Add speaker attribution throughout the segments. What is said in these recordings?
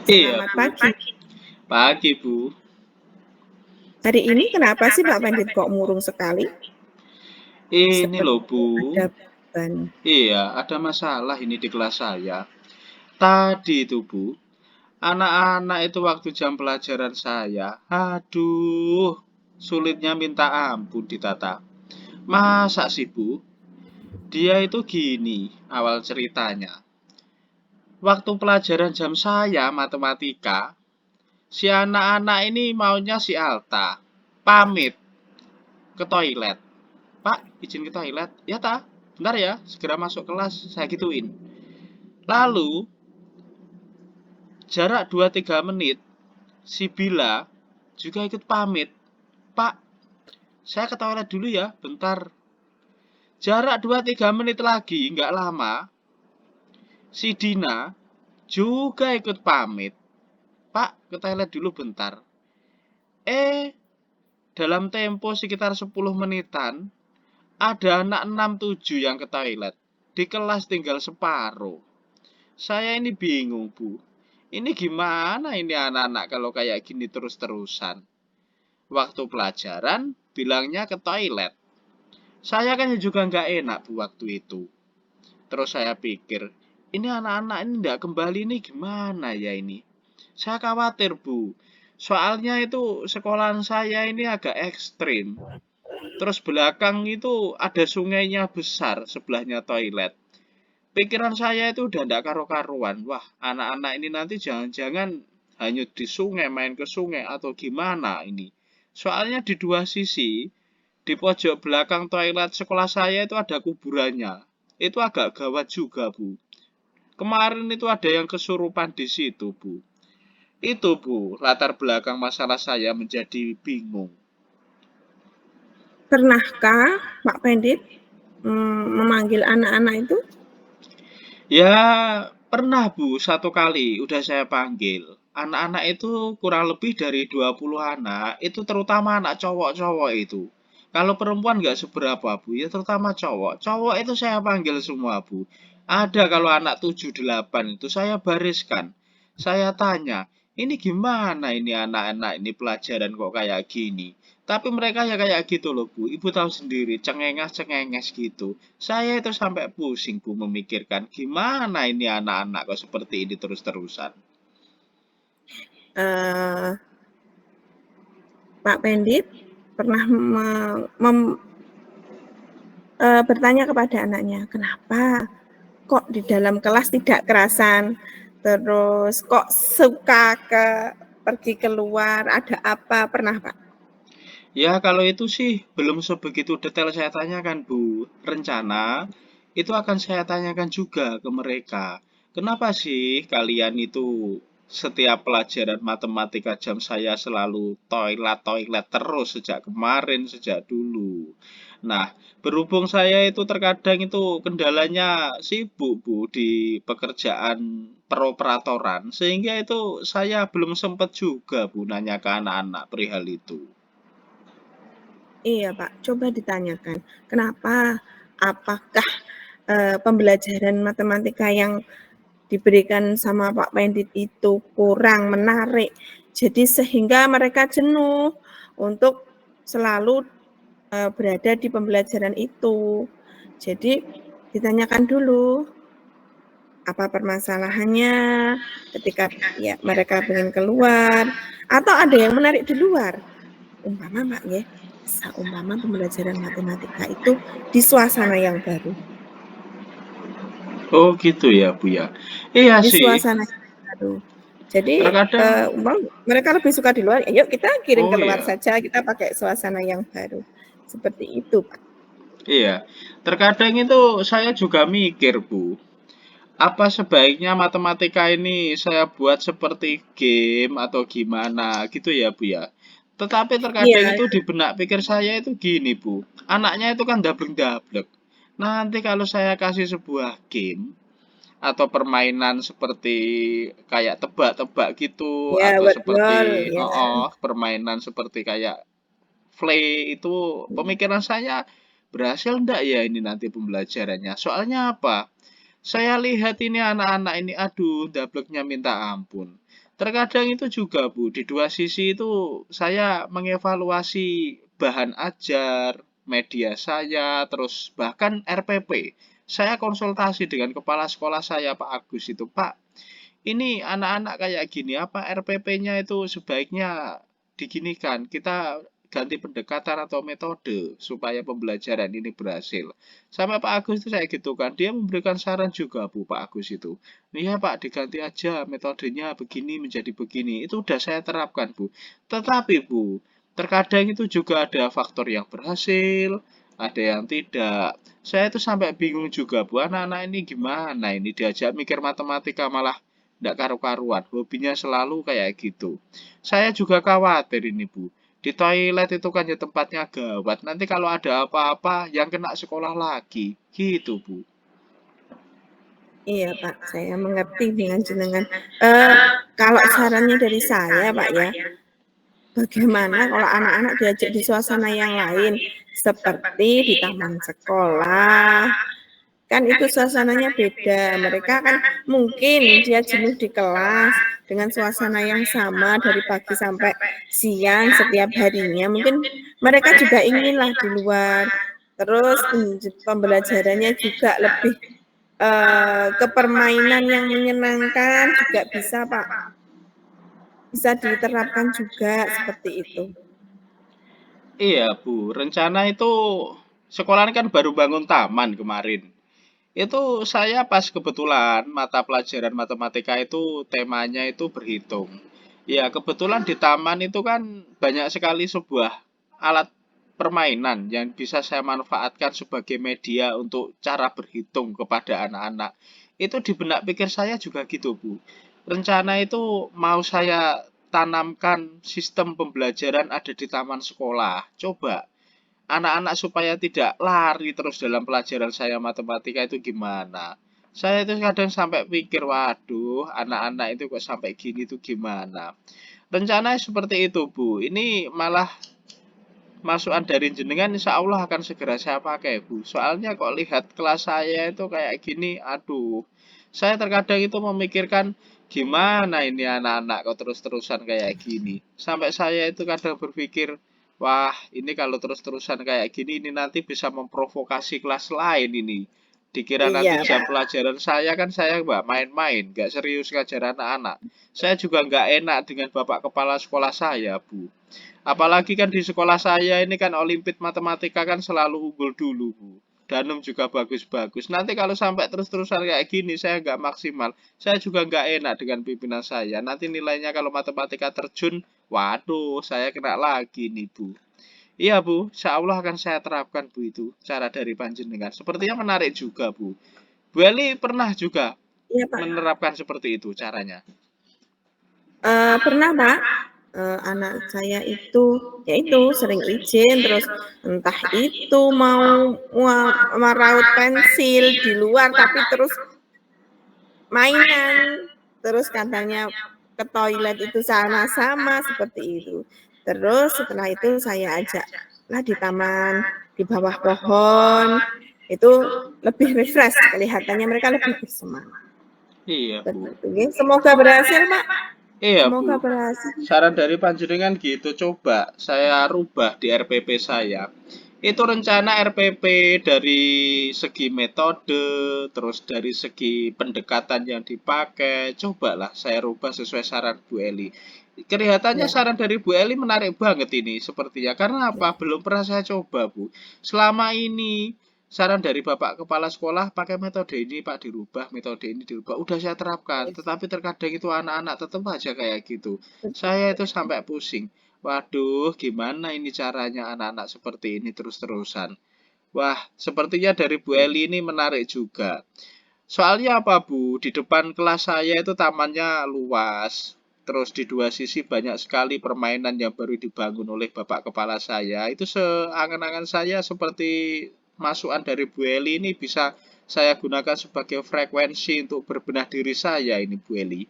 Speaker 1: Iya,
Speaker 2: Selamat
Speaker 1: Bu.
Speaker 2: pagi.
Speaker 1: Pagi, Bu.
Speaker 2: Hari ini kenapa sih Pak Pandit kok murung sekali?
Speaker 1: Ini loh,
Speaker 2: Seperti
Speaker 1: Bu.
Speaker 2: ada beban.
Speaker 1: Iya, ada masalah ini di kelas saya. Tadi itu, Bu. Anak-anak itu waktu jam pelajaran saya. Aduh, sulitnya minta ampun ditata. Masa sih, Bu? Dia itu gini, awal ceritanya. Waktu pelajaran jam saya, matematika, si anak-anak ini maunya si Alta. Pamit ke toilet. Pak, izin ke toilet. Ya ta, bentar ya, segera masuk kelas, saya gituin. Lalu, jarak 2-3 menit, si Bila juga ikut pamit. Pak, saya ke toilet dulu ya, bentar. Jarak 2-3 menit lagi, nggak lama, si Dina juga ikut pamit. Pak, ke toilet dulu bentar. Dalam tempo sekitar 10 menitan, ada anak 6-7 yang ke toilet. Di kelas tinggal separuh. Saya ini bingung, Bu. Ini gimana ini anak-anak kalau kayak gini terus-terusan? Waktu pelajaran bilangnya ke toilet. Saya kan juga nggak enak, Bu, waktu itu. Terus saya pikir, ini anak-anak ini nggak kembali ini gimana ya ini? Saya khawatir, Bu. Soalnya itu sekolahan saya ini agak ekstrim. Terus belakang itu ada sungainya besar, sebelahnya toilet. Pikiran saya itu udah ndak karu-karuan. Wah, anak-anak ini nanti jangan-jangan hanyut di sungai, main ke sungai atau gimana ini. Soalnya di dua sisi, di pojok belakang toilet sekolah saya itu ada kuburannya. Itu agak gawat juga, Bu. Kemarin itu ada yang kesurupan di situ, Bu. Itu, Bu, latar belakang masalah saya menjadi bingung.
Speaker 2: Pernahkah Pak Pandit memanggil anak-anak itu?
Speaker 1: Ya, pernah, Bu, satu kali udah saya panggil. Anak-anak itu kurang lebih dari 20 anak, itu terutama anak cowok-cowok itu. Kalau perempuan nggak seberapa, Bu, ya terutama cowok. Cowok itu saya panggil semua, Bu. Ada kalau anak 7-8 itu saya bariskan. Saya tanya, ini gimana ini anak-anak ini pelajaran kok kayak gini? Tapi mereka ya kayak gitu loh, Bu. Ibu tahu sendiri, cengenges-cengenges gitu. Saya itu sampai pusing, Bu, memikirkan gimana ini anak-anak kok seperti ini terus-terusan.
Speaker 2: Uh, Pak Pandit pernah bertanya kepada anaknya, kenapa kok di dalam kelas tidak kerasan, terus kok suka pergi keluar, ada apa, pernah Pak?
Speaker 1: Ya, kalau itu sih belum sebegitu detail saya tanyakan, Bu. Rencana itu akan saya tanyakan juga ke mereka. Kenapa sih kalian itu setiap pelajaran matematika jam saya selalu toilet-toilet terus sejak kemarin, sejak dulu. Nah, berhubung saya itu terkadang itu kendalanya sibuk, Bu, di pekerjaan peroperatoran, sehingga itu saya belum sempat juga, Bu, nanya ke anak-anak perihal itu.
Speaker 2: Iya Pak, coba ditanyakan, kenapa? Apakah pembelajaran matematika yang diberikan sama Pak Pendit itu kurang menarik, jadi sehingga mereka jenuh untuk selalu berada di pembelajaran itu. Jadi ditanyakan dulu apa permasalahannya ketika ya mereka ingin keluar, atau ada yang menarik di luar. Umpama Pak ya, seumpama pembelajaran matematika itu di suasana yang baru.
Speaker 1: Oh gitu ya, Bu, ya. Iya
Speaker 2: Di
Speaker 1: sih,
Speaker 2: suasana yang baru. Jadi
Speaker 1: terkadang
Speaker 2: mereka lebih suka di luar, yuk kita kirim
Speaker 1: oh
Speaker 2: keluar
Speaker 1: iya,
Speaker 2: saja, kita pakai suasana yang baru. Seperti itu Pak.
Speaker 1: iya. Terkadang itu saya juga mikir, Bu, apa sebaiknya matematika ini saya buat seperti game atau gimana gitu ya, Bu, ya. Tetapi terkadang
Speaker 2: Iya,
Speaker 1: itu di benak pikir saya itu gini, Bu. Anaknya itu kan dablek-dablek. Nanti kalau saya kasih sebuah game atau permainan seperti kayak tebak-tebak gitu
Speaker 2: ya
Speaker 1: atau
Speaker 2: wordball
Speaker 1: seperti
Speaker 2: ya.
Speaker 1: permainan seperti kayak Play itu pemikiran saya berhasil enggak ya ini nanti pembelajarannya. Soalnya apa? Saya lihat ini anak-anak ini, aduh, dableknya minta ampun. Terkadang itu juga, Bu, di dua sisi itu saya mengevaluasi bahan ajar, media saya, terus bahkan RPP. Saya konsultasi dengan kepala sekolah saya, Pak Agus itu, Pak, ini anak-anak kayak gini, apa RPP-nya itu sebaiknya diginikan, kita ganti pendekatan atau metode supaya pembelajaran ini berhasil. Sama Pak Agus itu saya gitu kan, dia memberikan saran juga Bu, Pak Agus itu. Iya Pak, diganti aja metodenya begini menjadi begini. Itu udah saya terapkan Bu. Tetapi Bu, terkadang itu juga ada faktor yang berhasil, ada yang tidak. Saya itu sampai bingung juga Bu, anak-anak ini gimana ini diajak mikir matematika malah tidak karu-karuan, hobinya selalu kayak gitu. Saya juga khawatir ini Bu, di toilet itu kan ya tempatnya gawat, nanti kalau ada apa-apa yang kena sekolah lagi, gitu Bu.
Speaker 2: Iya Pak, saya mengerti dengan jenengan. Eh, kalau sarannya dari saya Pak ya, bagaimana kalau anak-anak diajak di suasana yang lain, seperti di taman sekolah, kan itu suasananya beda. Mereka kan mungkin dia jenuh di kelas dengan suasana yang sama dari pagi sampai siang setiap harinya. Mungkin mereka juga inginlah di luar. Terus pembelajarannya juga lebih ke permainan yang menyenangkan juga bisa Pak. Bisa diterapkan juga seperti itu.
Speaker 1: Iya Bu, rencana itu sekolah ini kan baru bangun taman kemarin. Itu saya pas kebetulan mata pelajaran matematika itu temanya itu berhitung. Ya, kebetulan di taman itu kan banyak sekali sebuah alat permainan yang bisa saya manfaatkan sebagai media untuk cara berhitung kepada anak-anak. Itu di benak pikir saya juga gitu, Bu. Rencana itu mau saya tanamkan sistem pembelajaran ada di taman sekolah. Coba anak-anak supaya tidak lari terus dalam pelajaran saya matematika itu gimana. Saya itu kadang sampai pikir, waduh, anak-anak itu kok sampai gini tuh gimana. Rencana seperti itu, Bu. Ini malah masukan dari jenengan insya Allah akan segera saya pakai, Bu. Soalnya kok lihat kelas saya itu kayak gini, aduh. Saya terkadang itu memikirkan gimana ini anak-anak kok terus-terusan kayak gini. Sampai saya itu kadang berpikir, wah ini kalau terus-terusan kayak gini ini nanti bisa memprovokasi kelas lain ini. Dikira nanti
Speaker 2: Iya,
Speaker 1: jam pelajaran saya kan saya nggak main-main, nggak serius ngajar anak-anak. Saya juga nggak enak dengan bapak kepala sekolah saya, Bu. Apalagi kan di sekolah saya ini kan Olimpik Matematika kan selalu unggul dulu, Bu. Danum juga bagus-bagus. Nanti kalau sampai terus-terusan kayak gini, saya nggak maksimal. Saya juga nggak enak dengan pimpinan saya. Nanti nilainya kalau matematika terjun, waduh, saya kena lagi nih, Bu. Iya, Bu. Insya Allah akan saya terapkan, Bu, itu. Cara dari panjenengan. Sepertinya menarik juga, Bu. Bu Eli pernah juga
Speaker 2: iya Pak.
Speaker 1: menerapkan seperti itu caranya.
Speaker 2: Pernah Pak, anak saya itu, ya itu sering izin, terus entah itu mau meraut pensil di luar, tapi terus mainan, terus katanya ke toilet itu sama-sama seperti itu. Terus setelah itu saya ajaklah di taman, di bawah pohon, itu lebih refresh, kelihatannya mereka lebih bersemangat.
Speaker 1: Iya, Bu.
Speaker 2: Semoga berhasil Pak,
Speaker 1: Iya,
Speaker 2: semoga
Speaker 1: Bu.
Speaker 2: berhasil.
Speaker 1: Saran dari panjenengan gitu, coba saya rubah di RPP saya. Itu rencana RPP dari segi metode, terus dari segi pendekatan yang dipakai, cobalah saya rubah sesuai saran Bu Eli. Kelihatannya
Speaker 2: Ya.
Speaker 1: saran dari Bu Eli menarik banget ini sepertinya. Karena apa? Belum pernah saya coba, Bu. Selama ini saran dari Bapak Kepala Sekolah pakai metode ini Pak dirubah, metode ini dirubah. Udah saya terapkan, tetapi terkadang itu anak-anak tetap aja kayak gitu. Saya itu sampai pusing. Waduh, gimana ini caranya anak-anak seperti ini terus-terusan. Wah, sepertinya dari Bu Eli ini menarik juga. Soalnya apa Bu? Di depan kelas saya itu tamannya luas. Terus di dua sisi banyak sekali permainan yang baru dibangun oleh Bapak Kepala saya. Itu seangan-angan saya seperti masukan dari Bu Eli ini bisa saya gunakan sebagai frekuensi untuk berbenah diri saya ini Bu Eli.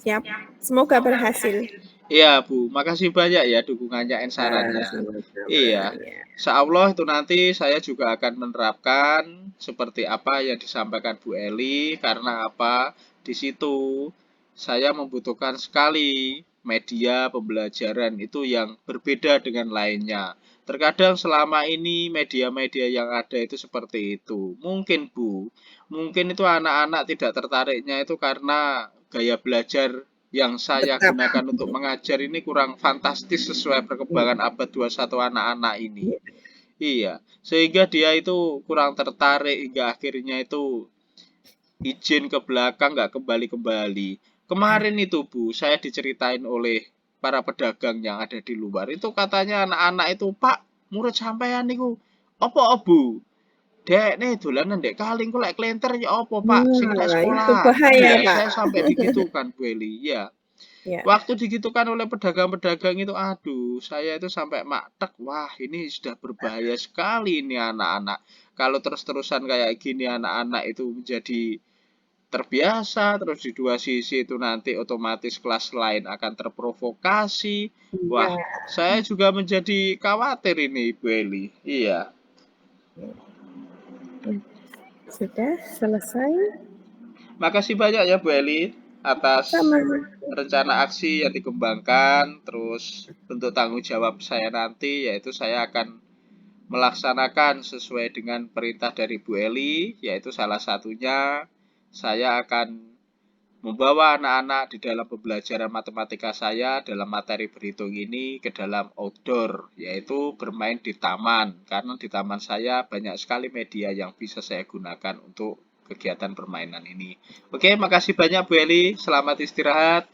Speaker 2: Siap. Semoga berhasil.
Speaker 1: Iya Bu, makasih banyak ya dukungannya dan sarannya.
Speaker 2: Sama-sama
Speaker 1: Iya,
Speaker 2: ya.
Speaker 1: Insyaallah itu nanti saya juga akan menerapkan seperti apa yang disampaikan Bu Eli, karena apa? Di situ saya membutuhkan sekali media pembelajaran itu yang berbeda dengan lainnya. Terkadang selama ini media-media yang ada itu seperti itu. Mungkin Bu, mungkin itu anak-anak tidak tertariknya itu karena gaya belajar yang saya
Speaker 2: Tetap.
Speaker 1: gunakan untuk mengajar ini kurang fantastis sesuai perkembangan abad 21 anak-anak ini.
Speaker 2: Iya.
Speaker 1: Iya, sehingga dia itu kurang tertarik hingga akhirnya itu izin ke belakang, nggak kembali-kembali. Kemarin itu Bu, saya diceritain oleh para pedagang yang ada di luar. Itu katanya anak-anak itu, Pak, murid sampean niku apa Bu? Dek nih dolanan dek kaling kok lek klenter ya apa Pak? Sing lek
Speaker 2: Nah, itu
Speaker 1: sekolah.
Speaker 2: bahaya,
Speaker 1: Iya,
Speaker 2: Pak.
Speaker 1: saya sampai digitukan Bu Eli. Iya.
Speaker 2: Ya.
Speaker 1: Waktu digitukan oleh pedagang-pedagang itu, aduh, saya itu sampai maktek, wah ini sudah berbahaya sekali ini anak-anak. Kalau terus-terusan kayak gini anak-anak itu menjadi terbiasa, terus di dua sisi itu nanti otomatis kelas lain akan terprovokasi.
Speaker 2: Iya.
Speaker 1: Wah, saya juga menjadi khawatir ini Bu Eli. Iya.
Speaker 2: Sudah selesai?
Speaker 1: Makasih banyak ya Bu Eli atas
Speaker 2: Sama.
Speaker 1: rencana aksi yang dikembangkan, terus bentuk tanggung jawab saya nanti yaitu saya akan melaksanakan sesuai dengan perintah dari Bu Eli, yaitu salah satunya saya akan membawa anak-anak di dalam pembelajaran matematika saya dalam materi berhitung ini ke dalam outdoor, yaitu bermain di taman, karena di taman saya banyak sekali media yang bisa saya gunakan untuk kegiatan permainan ini. Oke, makasih banyak Bu Eli, selamat istirahat.